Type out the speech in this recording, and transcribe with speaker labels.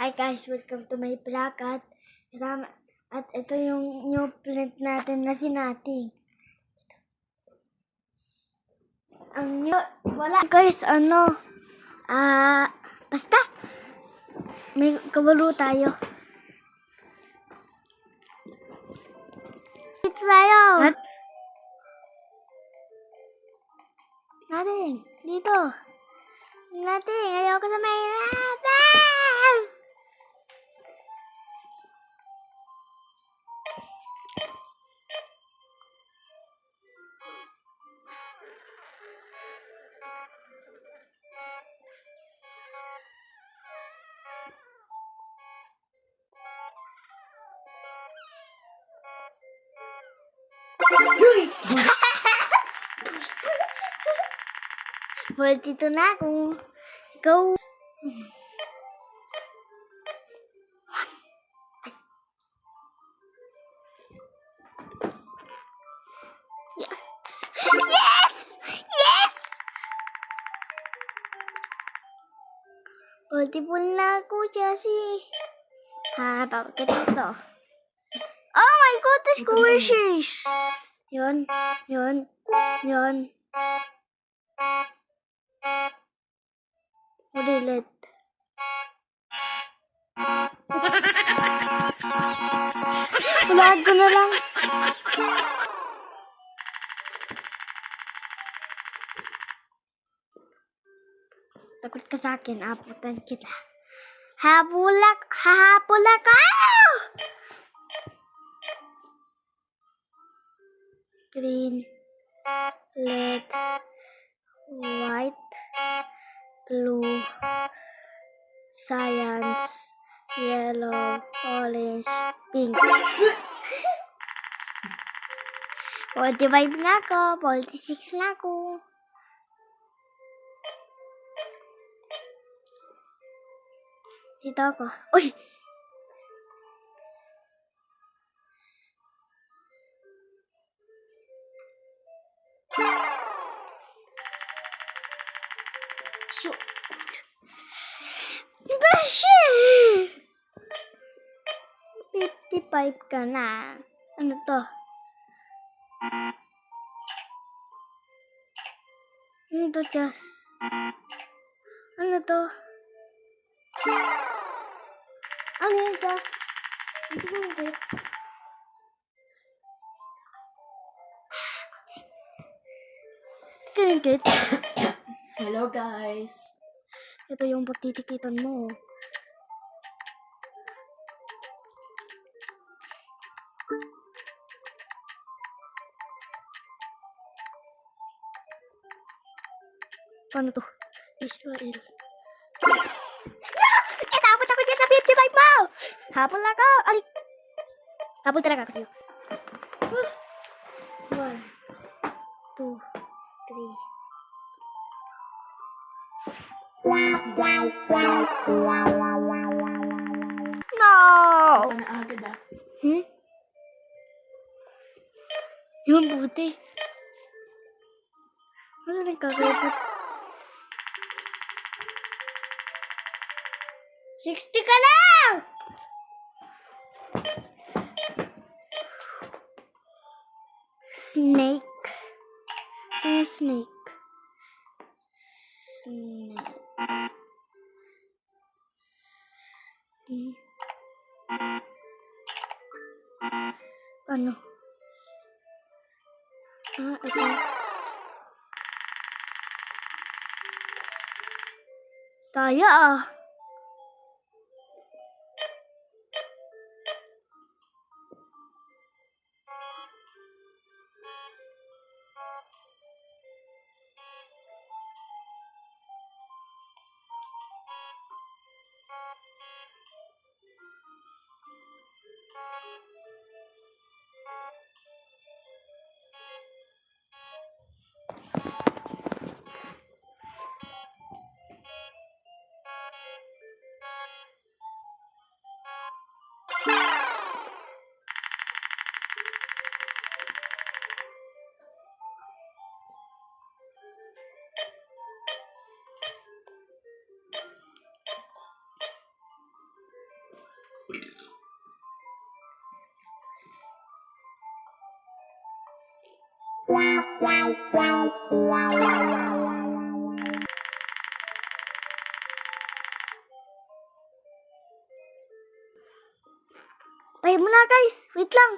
Speaker 1: Hi guys, welcome to my vlog at ito yung new plant natin na sinating. Ang new, wala guys, basta may kabalo tayo. Dito tayo. Nating, dito. Nating, ayoko sa mahirapan. Well, dito na ako. Go. Yes! Yes! Yes! Multiple na ako, Jessie. Papakita ito. Oh my God, the squishies! Yun. Ulit. Ulaan ko na lang. Takot ka sa akin, aputan kita. Hahapula ka! Green, red, white, blue, science, yellow, orange, pink. 45 na ako, 46 na ako. Dito ako. Uy! Beshi! 55 ka na. Ano to? Ano to, Jess? Ano to? Ano yun, Jess? Hindi ko get. Hindi ko get.
Speaker 2: Hello guys.
Speaker 1: Ito yung patitikitan mo. Paano to? Israel. Tapos ako dyan sa 55 mo! Hapon lang ako! Alik! Hapon talaga ako sa'yo. 1, 2, 3. No!
Speaker 2: Ano agad ah?
Speaker 1: Yung buti. Ano nagkakaibat? 60 ka lang! Snake. Sino snake? Snake. Ano? Ito. Tayo ah. Pay mo na guys, wait lang.